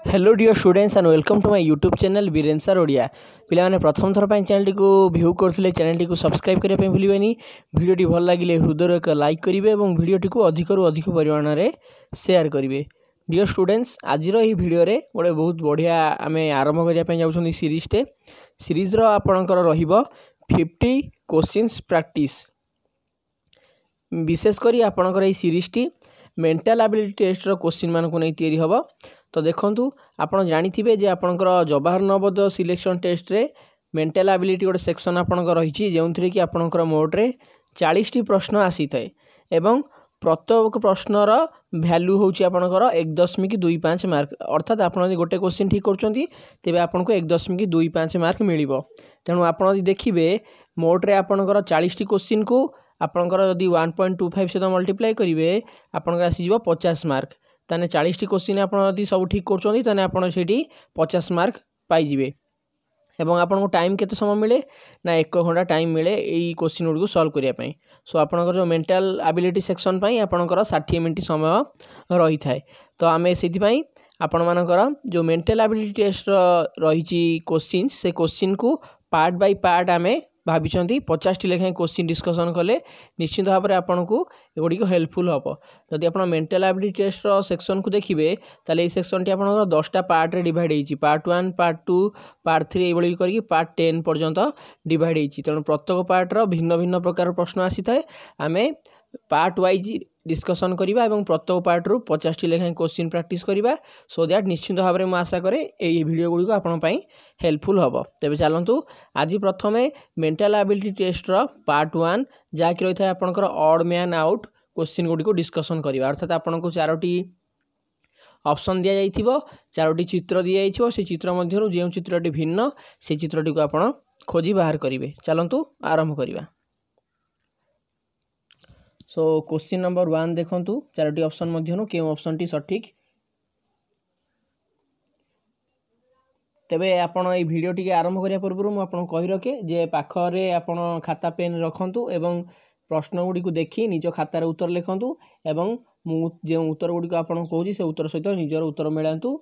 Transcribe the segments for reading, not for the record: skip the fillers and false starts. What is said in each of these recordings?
Hello dear students and welcome to my YouTube channel Viren sir Odia पिलाने प्रथम थर channel को व्यू करते चैनल को सब्सक्राइब करने भूलें भिडियोटी भल लगे हृदय एक लाइक करेंगे और भिडियोटी को अधिक अधिक परिमाण में शेयर करेंगे। डियर स्टूडेंट्स आज भिडियो गोटे बहुत बढ़िया आम आरंभ करने जाऊँ सीरीजटे सीरीज्र आपणकर रो50 क्वेश्चंस प्रैक्टिस विशेषकर आपणकर सीरीजटी मेंटल एबिलिटी टेस्ट क्वेश्चन मान को नहीं तैयारी हम। तो देखो आपड़ जानी जे आपणकर जवाहर नवोदय सिलेक्शन टेस्ट रे मेंटल एबिलिटी गोटे सेक्शन आपणकर रही जो थी कि आपणकर मोड्रे 40टी प्रश्न आसी थाए एवं प्रत्येक प्रश्नर भैल्यू हूँ आपणकर 1.25 मार्क अर्थात आप गोटे क्वेश्चन ठीक कर आपको 1.25 मार्क मिल। तेणु आप देखिए मोड्रे आपणकर 40टी क्वेश्चन को आपणकर जदि 1.25 सहित मल्टीप्लाई करेंगे आपंकर आसीज 50 मार्क ताने 40टी क्वेश्चन आप सब ठीक कर आप 50 मार्क पाइबे। एवं आपको टाइम केते समय मिले ना 1 घंटा टाइम मिले यही क्वेश्चन गुड़ को सॉल्व करने। सो आपणकर जो मेंटल एबिलिटी सेक्शन आपणकर 60 मिनट समय रही थाए। तो आम से आपण मानकर जो मेंटल एबिलिटी टेस्ट रही क्वेश्चन से क्वेश्चन को पार्ट बाय पार्ट आम भाई 50टी लेखाएं क्वेश्चन डिस्कसन कले निश्चित भाव में आपन को एगुड़ी हेल्पफुल हम। जदि आप मेंटल एबिलिटी टेस्ट सेक्शन को देखिए ताले ये सेक्शन टी आपन 10टा पार्ट रे डिवाइड होती पार्ट 1 पार्ट 2 पार्ट 3 ये करके पार्ट 10 पर्यंत डिवाइड होती। तेणु प्रत्येक पार्टर भिन्न भिन्न प्रकार प्रश्न आसी थाए आम पार्ट वाइज डिस्कसन करवा और प्रत्येक पार्ट रु 50टी लेखाएं क्वेश्चन प्रैक्टिस करवा सो दैट निश्चित भाव में मुझे आशा करे यही वीडियो गुड़ी आपंपाई हेल्पफुल हम। तेज चलतु आज प्रथम मेंटल एबिलिटी टेस्ट पार्ट 1 जहाँकि रही है आपंकर odd man out question Gudi को डिस्कसन करवा अर्थात आपको 4टी ऑप्शन दि जाइथिबो 4टी चित्र दि जाइथिबो से चित्र मध्यरु जो चित्रटी भिन्न से चित्रटी को आपण खोजी बाहर करेंगे। चलतु आरंभ करवा। सो क्वेश्चन नंबर 1 देखु 4टी ऑप्शन मध्यरु केउ ऑप्शन टी सठिक तेबे आपण ये वीडियो टी आरंभ करिया पूर्व मु आपन कहि रखे जे पाखरे आपण खाता पेन रखंतु एवं प्रश्न गुडी को देखि निज खातार उत्तर लिखंतु एवं मु जे उत्तर गुडी को आपन कहूजी से उत्तर सहित निजर उत्तर मिलांतु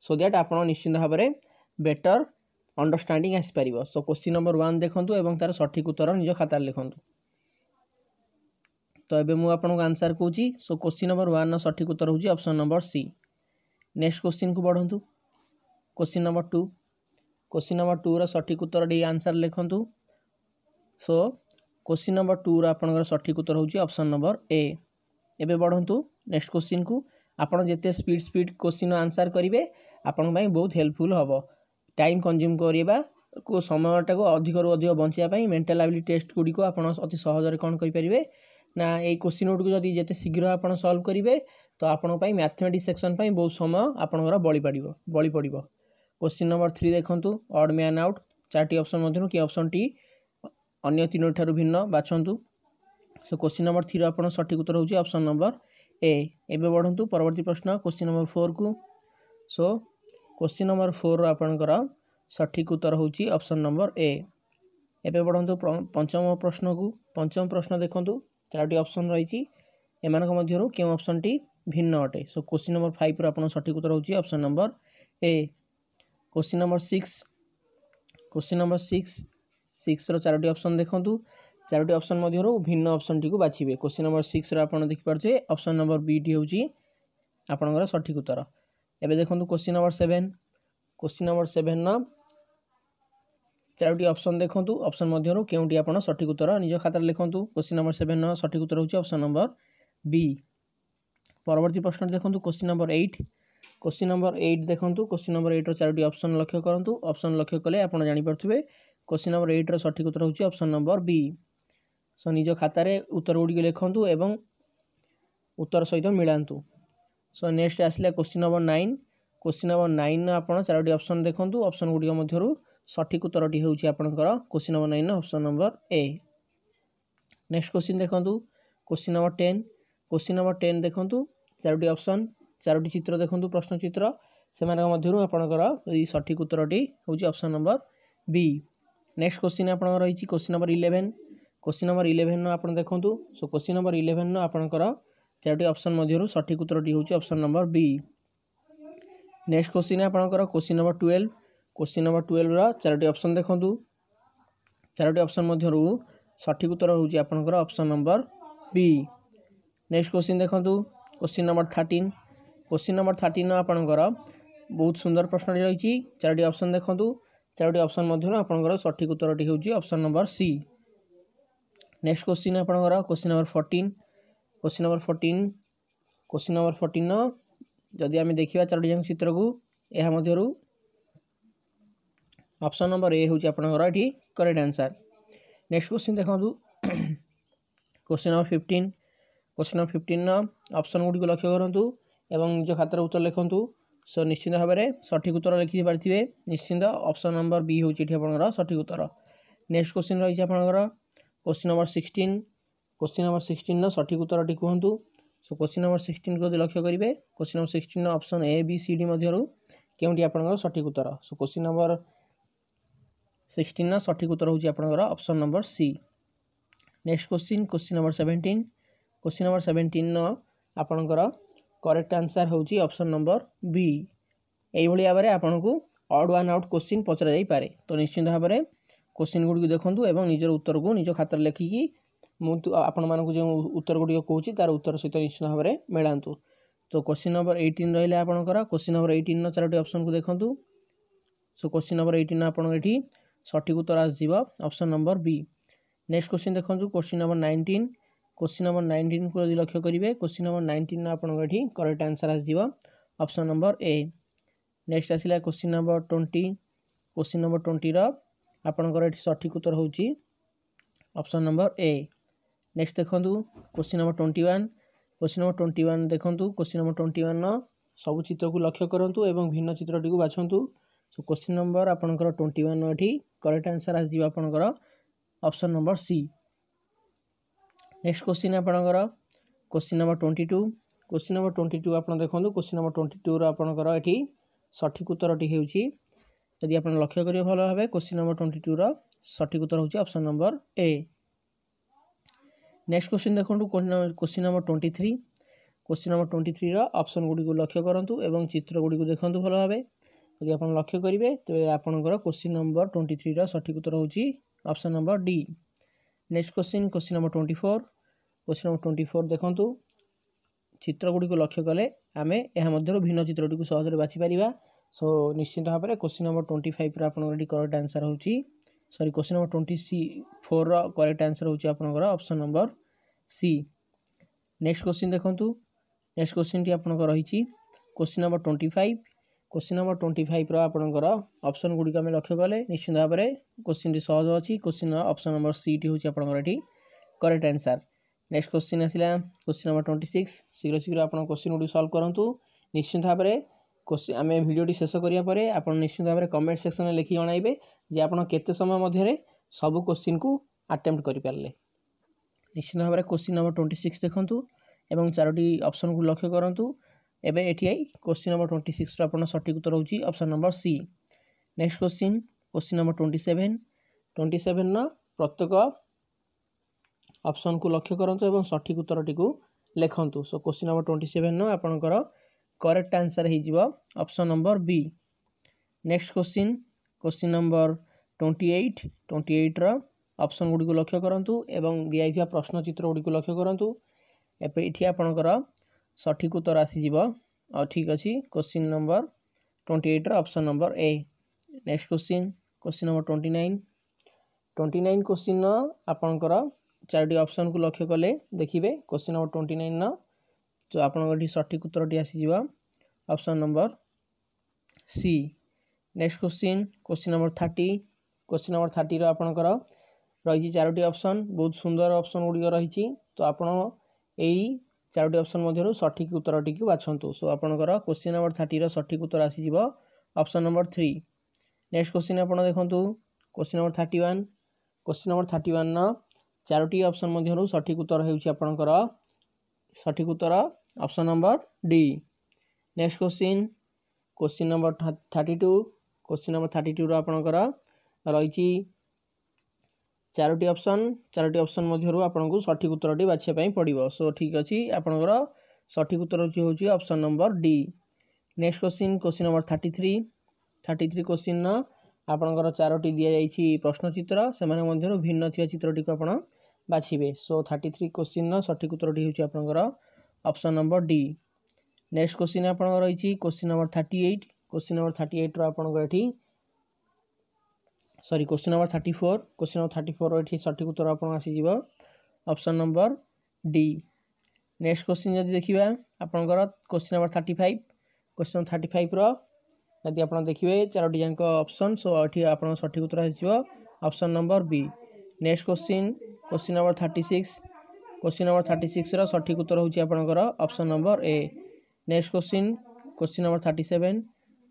सो दैट आपण निश्चित भाव में बेटर अंडरस्टैंडिंग आसी परिबो। सो क्वेश्चन नंबर 1 देखंतु एवं तार सठिक उत्तर निज खातार लिखंतु। तो एबे मु आपन को आंसर कहूजी। सो क्वेश्चन नंबर 1 सठिक उत्तर होजी option number C. Next question को बढ़ंतु क्वेश्चन नंबर 2 क्वेश्चन नंबर 2 रा सठिक उत्तर डी आंसर लिखंतु। सो क्वेश्चन नंबर 2 रा आपनकर सठिक उत्तर होची ऑप्शन नंबर ए। एबे बढ़ंतु नेक्स्ट क्वेश्चन को आपण जेते स्पीड क्वेश्चन आंसर करिवे आपण पई बहुत हेल्पफुल हबो। टाइम कंज्यूम करिबा को समयटा को अधिक रु अधिक बंचिया पई मेंटल एबिलिटी टेस्ट गुडी को आपण अति सहज रे कोन कहि परिवे ना ए क्वेश्चन गुडी को जदी जेते शीघ्र आपण सॉल्व करिवे तो आपण पई मैथमेटिक्स सेक्शन पई बहुत समय आपनकर बळी पड़िबो। क्वेश्चन नंबर 3 देखंतु ऑड मैन आउट 4टी ऑप्शन मध्यरु कि ऑप्शन टी अन्य 3 ठारु भिन्न बाछंतु। सो क्वेश्चन नंबर 3 आपण सठिक उत्तर होची ऑप्शन नंबर ए। एबे बढ़ंतु परवर्ती प्रश्न क्वेश्चन नंबर 4 को। सो क्वेश्चन नंबर 4 आपनकर सठिक उत्तर होची ऑप्शन नंबर ए। एबे बढ़ंतु पंचम प्रश्न को। पंचम प्रश्न देखंतु 4टी ऑप्शन रही एमानक मध्यरु के ऑप्शन टी भिन्न अटे। सो क्वेश्चन नंबर 5 आपण सठिक उत्तर होची option number A. Question number 6 question number 6 रो 4टी ऑप्शन देखंतु 4टी ऑप्शन मध्यरु भिन्न ऑप्शन टी को बाछिबे। क्वेश्चन नंबर 6 रो आपण देखि परछे ऑप्शन नंबर बी टी होची आपनकर सठिक उत्तर। एबे देखंतु क्वेश्चन नंबर 7 क्वेश्चन नंबर 7 न 4टी ऑप्शन देखंतु ऑप्शन मध्यरु केउटी आपण सठिक उत्तर निज खातार लिखंतु। क्वेश्चन नंबर 7 न सठिक उत्तर होची ऑप्शन नंबर बी। परवर्ती प्रश्न देखंतु क्वेश्चन नंबर 8 क्वेश्चन नंबर 8 देखंतु क्वेश्चन नंबर 8 रो 4टी ऑप्शन लक्ष्य करंतु। ऑप्शन लक्ष्य कले आपण जानि परथुबे क्वेश्चन नंबर 8 रो सठिक उत्तर होची ऑप्शन नंबर बी। सो निज खातार उत्तर गुडी लिखंतु एवं उत्तर सहित मिलांतु। सो नेक्स्ट आसला क्वेश्चन नंबर 9 क्वेश्चन नंबर 9 आपण 4टी ऑप्शन देखंतु ऑप्शन गुडी मध्यरु सठिक उत्तरटी होची आपनकर question number 9 option number A. Next question देखंतु क्वेश्चन नंबर 10 क्वेश्चन नंबर 10 देखंतु 4टी ऑप्शन 4टी चित्र देखंतु प्रश्न चित्र से मध्यरु आपनकर ई सठिक उत्तरटी होची option number B. Next question आपनकर रही क्वेश्चन नंबर 11 क्वेश्चन नंबर 11 न आपण देखंतु। सो क्वेश्चन नंबर 11 न आपनकर 4टी ऑप्शन मध्यरु सठिक उत्तरटी होची option number B. Next question आपंकर क्वेश्चन नंबर 12 क्वेश्चन नंबर 12 चारोटी ऑप्शन देखंतु चारोटी ऑप्शन मध्यरु सठिक उत्तर होउची आपनकर option number B. Next question देखंतु क्वेश्चन नंबर 13 क्वेश्चन नंबर 13 आपनकर बहुत सुंदर प्रश्न रही चारोटी ऑप्शन देखंतु चारोटी ऑप्शन मध्यरु आपनकर सठिक उत्तरटी होउची option number C. Next question आपनकर क्वेश्चन नंबर 14 क्वेश्चन नंबर 14 जदि आम देखा चारोटी जाक चित्र को यह मध्यरु ऑप्शन नंबर ए होउची आपनकर एठी करेक्ट आंसर। नेक्स्ट क्वेश्चन देखंतु क्वेश्चन नंबर 15 ऑप्शन गुडी को लक्ष्य करंतु एवं निज खातर उत्तर लिखंतु। सो निश्चित भाव में सठिक उत्तर लिखि पारे निश्चित ऑप्शन नंबर बी होउची एठी आपनकर सठिक उत्तर। नेक्स्ट क्वेश्चन रही आपनकर क्वेश्चन नंबर 16 सठिक उत्तर कहतु। सो क्वेश्चन नंबर 16 को लक्ष्य करेंगे question number 16 option A B C D मध्यरु केउंटी आपनकर सठिक उत्तर। सो क्वेश्चन नंबर 16 सठिक उत्तर होउची आपनकर option number C. Next question number 17 आपनकर करेक्ट आंसर होउची ऑप्शन नंबर बी। एई भली भाबरे आपनको ऑड वन आउट क्वेश्चन पचरा जाई पारे। तो निश्चित भाव में क्वेश्चन गुडी देखंतु एवं निजर उत्तर को निज खातर लिखिकी आपण मानकु जो उत्तर गुडी कहूची तार उत्तर सहित निश्चित भाव में मेलांतु। तो क्वेश्चन नंबर 18 रहिले आपनकर क्वेश्चन नंबर 18 चारोटी ऑप्शन को देखंतु। सो क्वेश्चन नंबर 18 आपण एठी सठिक उत्तर आसीबो option number B. Next question देखंतु क्वेश्चन नंबर 19 को लक्ष्य करेंगे क्वेश्चन नंबर 19 आपण एठी करेक्ट आंसर आसीबो ऑप्शन नंबर ए। नेक्स्ट आसिला क्वेश्चन नंबर 20 रो आपनकर एठी सठिक उत्तर होउची ऑप्शन नंबर ए। नेक्स्ट देखंतु क्वेश्चन नंबर 21 देखंतु क्वेश्चन नंबर 21 सब चित्र को लक्ष्य करंतु एवं भिन्न चित्रटी को बाछंतु। सो क्वेश्चन नंबर आपनकर 21 एठी करेक्ट आंसर आसीबो आपनकर option number C. Next question आपनकर क्वेश्चन नंबर 22 आपण देखंतु क्वेश्चन नंबर 22 रो आपनकर एठी सठिक उत्तरटी हेउची यदि आपण लक्ष्य करियो भलो भाबे क्वेश्चन नंबर 22 रो सठिक उत्तर होउची option number A. Next question देखंतु क्वेश्चन नंबर 23 रो ऑप्शन गुडी को लक्ष्य करंतु एवं चित्र गुडी को देखंतु भलो भाबे यदि आपण लक्ष्य करिवे तो आपनकर क्वेश्चन नंबर 23 रो सठिक उत्तर होउची option number D. Next question number 24 देखंतु चित्र गुडी को लक्ष्य कले आमे एहा मध्यरो भिन्न चित्रटी को सहजरे बाछि परिबा। सो निश्चित भाव में क्वेश्चन नंबर 25 रो आपनकर करेक्ट आंसर होउची क्वेश्चन नंबर 24 रो करेक्ट आंसर होउची आपनकर option number C. Next question देखंतु नेक्स्ट क्वेश्चन टी आपनकर रहिची क्वेश्चन नंबर 25 रो आपनकर ऑप्शन गुडी को हम लक्ष्य कले निश्चित भाव में क्वेश्चन टी सहज अछि क्वेश्चन ऑप्शन नंबर सी टी होउची आपनकर एठी करेक्ट आंसर। नेक्स्ट क्वेश्चन आसिला क्वेश्चन नंबर 26 शीघ्र आपण क्वेश्चन गुडी सॉल्व करंतु। निश्चित भाव में क्वेश्चन आम भिडियोटी शेष करिया परे आपण निश्चित भाव में कमेंट सेक्शन में लिखि जणाइबे जे आपण केते समय मध्यरे सब क्वेश्चन को अटेम्प्ट करि पारले। निश्चित भाव में क्वेश्चन नंबर 26 देखंतु एवं चारोटी ऑप्शन को लक्ष्य करंतु। एबे एठी आई क्वेश्चन नंबर 26 रो आपण सठिक उत्तर होउची option number C. Next question number 27 न प्रत्येक ऑप्शन को लक्ष्य करंतु एवं सठिक उत्तरटी को लिखंतु। सो क्वेश्चन नंबर 27 न आपनकर करेक्ट आंसर हे जिवो option number B. Next question number 28 रो ऑप्शन गुडी को लक्ष्य करंतु एवं दियाइथिया प्रश्न चित्र गुडी को लक्ष्य करंतु। एपे इठी आपनकर सठिक उत्तर आसी जिवो ठीक अछि क्वेश्चन नंबर 28 रो option number A. Next question number 29 question आपनकर चारोटी ऑप्शन को लक्ष्य कले देखिबे क्वेश्चन नंबर 29 न जो आपनकर सठिक उत्तरटी आसी जिवो option number C. Next question number 30 रो आपनकर रही चारोटी ऑप्शन बहुत सुंदर ऑप्शन गुडी रही। तो आपण एई चारोटी ऑप्शन मध्यरु सठिक उत्तरटी को बाछंतु। सो आपनकर क्वेश्चन नंबर 30 रो सठिक उत्तर आसी जिवो ऑप्शन नंबर 3। नेक्स्ट क्वेश्चन आपण देखंतु क्वेश्चन नंबर 31 न चारोटी ऑप्शन मध्यरु सठिक उत्तर हेउची आपनकर सठिक उत्तर option number D. Next question number 32 रो आपनकर रही चारोटी ऑप्शन मध्यरु आपनको सठिक उत्तरटी बाछिया पई पड़िबो। सो ठीक अछि आपनकर सठिक उत्तर होउची option number D. Next question number 33 question आपणकर 4टी दि जाइए प्रश्नचित्र से भिन्न थी चित्रटी को आप बाछे। सो 33 क्वेश्चन सठिक उत्तरटी हूँ आपंकर option number D. Next question आप रही क्वेश्चन नंबर 38 क्वेश्चन नंबर 38 आपंकर ये सॉरी क्वेश्चन नंबर 34 ये सठिक उत्तर आप आसीज option number D. Next question जब देखा आपंकर क्वेश्चन नंबर 35 क्वेश्चन नंबर 35 यदि आप देखिए 4टी जाक ऑप्शन। सो ये आप सठिक उत्तर हो option number B. Next question number 36 question number 36 सठिक उत्तर होची आपनकर option number A. Next question number 37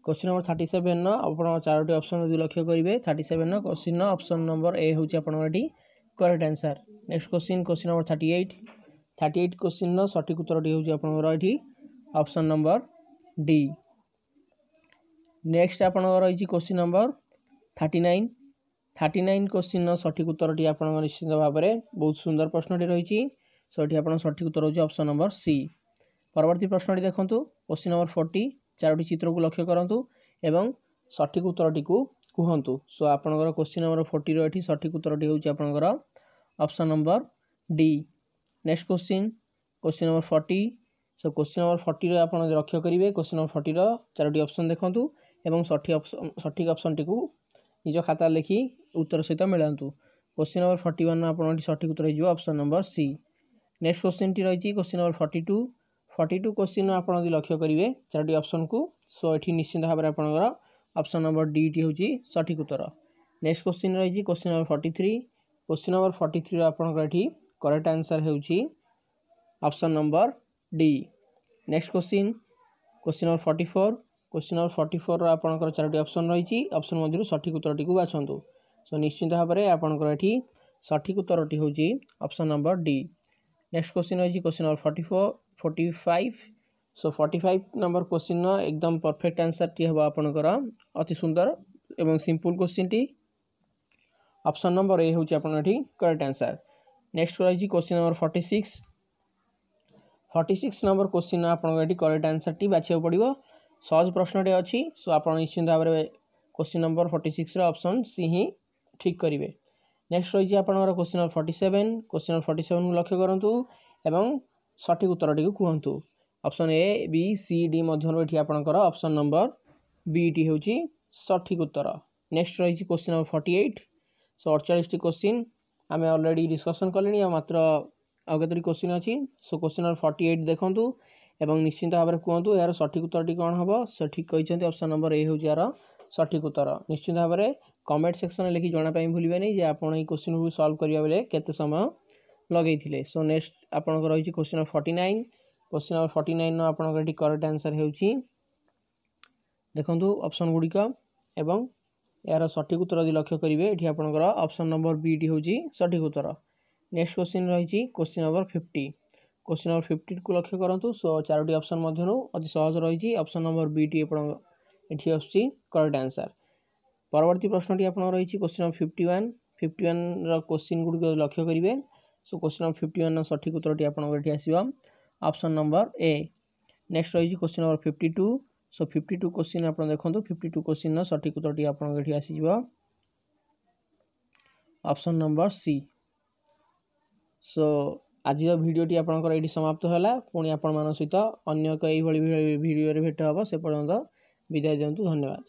question number 37 न आप 4टी ऑप्शन यदि लक्ष्य करेंगे 37 न क्वेश्चन ऑप्शन नंबर ए होची आपनकर eighty correct answer. Next question number 38 question सठिक उत्तर होची आपनकर eighty option number D. Next आपनकर रही क्वेश्चन नंबर 39 क्वेश्चन सठिक उत्तर आप निश्चित भाव में बहुत सुंदर प्रश्नटी रही। सो ये आप सठिक उत्तर होची ऑप्शन नंबर सी। परवर्ती प्रश्नटी देखूँ क्वेश्चन नंबर 40 4टी चित्र को लक्ष्य करूँ एवं सठिक उत्तरटी को कहतु। सो आपनकर क्वेश्चन नंबर 40 ये सठिक उत्तरटी होची आपनकर option number D. Next question number 40 सो क्वेश्चन नंबर 40 आप लक्ष्य करेंगे क्वेश्चन नंबर 40 4टी ऑप्शन देखूँ एवं सठिक ऑप्शन टी निज खाता लिखि उत्तर सहित मिलांतु। क्वेश्चन नंबर 41 आप सठिक उत्तर हो option number C. Next question टी रही क्वेश्चन नंबर 42 क्वेश्चन आप लक्ष्य करेंगे 4टी ऑप्शन को। सो ये निश्चित भाव में आपंकर ऑप्शन नंबर डी टी हूँ सठिक उत्तर। नेक्स्ट क्वेश्चन रही क्वेश्चन नंबर 43 क्वेश्चन नंबर 43 आपंकर ये करेक्ट आंसर होची option number D. Next question number 44 question number 44 आपंकर 4टी ऑप्शन रही ऑप्शन मध्य सठिक उत्तरटी को बाछंतु। सो निश्चित भाव में आपंकर ये सठिक उत्तरटी हूँ option number D. Next question रही क्वेश्चन नंबर 45 सो 45 नंबर क्वेश्चन एकदम परफेक्ट आंसर टी हम आपंकर अति सुंदर एवं simple question T option number ए हूँ आपंकर ये करेक्ट आंसर। नेक्स्ट रही क्वेश्चन नंबर 46 नंबर क्वेश्चन आपंकर ये करेक्ट आंसर टी बाछा पड़ो। सहज प्रश्नटे अच्छी। सो आप निश्चित भाव में क्वेश्चन नंबर 46 ऑप्शन सी ही ठीक करेंगे। नेक्स्ट रही आपंकर क्वेश्चन नंबर 47 क्वेश्चन नंबर 47 को लक्ष्य करूँ एवं सठिक उत्तरटी को कहतु। Option A B C D मध्य आपंकर ऑप्शन नंबर बी टी हूँ सठिक उत्तर। नेक्स्ट रही क्वेश्चन नंबर 48 सो 48टी क्वेश्चन आम ऑलरेडी डिस्कसन कले मात्र आगतरी क्वेश्चन अच्छी। सो क्वेश्चन नंबर 48 देखूँ एवं निश्चित भाव में कहतु यार सठिक उत्तरटी कौन हम। से ठीक कहते ऑप्शन नंबर ए हूँ यार सठिक उत्तर। निश्चित भाव में कमेंट सेक्शन में लिखि जनापी भूलें नहीं जे आप क्वेश्चन को सॉल्व करिया बेले केते समय लगे। सो नेक्स्ट आपंकर रही क्वेश्चन नंबर 49 क्वेश्चन नंबर 49 आपंकर ये करेक्ट आंसर होची देखो ऑप्शन गुड़िक एवं यार सठिक उत्तर यदि लक्ष्य करेंगे ये आपंकर ऑप्शन नंबर बी टी हूँ सठिक उत्तर। नेक्स्ट क्वेश्चन रही क्वेश्चन नंबर 50 क्वेश्चन नंबर 50 को लक्ष्य करूँ। सो 4टी ऑप्शन मध्य अति सहज रही ऑप्शन नंबर बी टी ये आसूँ करेक्ट आंसर। परवर्ती प्रश्नटी आप रही क्वेश्चन नंबर 51 क्वेश्चन गुड़िक लक्ष्य करेंगे। सो क्वेश्चन नंबर 51 सठिक उत्तरटी आपंकर आसो ऑप्शन नंबर ए। नेक्स्ट रही क्वेश्चन नंबर 52 सो 52 क्वेश्चन आप देखो 52 क्वेश्चन सठिक उत्तरटी आपंकर आसीज ऑप्शन नंबर सी। सो आज भिडियोटी आपंकर ये समाप्त है। पुणी आपण मान सहित अन्य एक भिडियो भेट हम से पर्यंत विदाय दिंतु। धन्यवाद।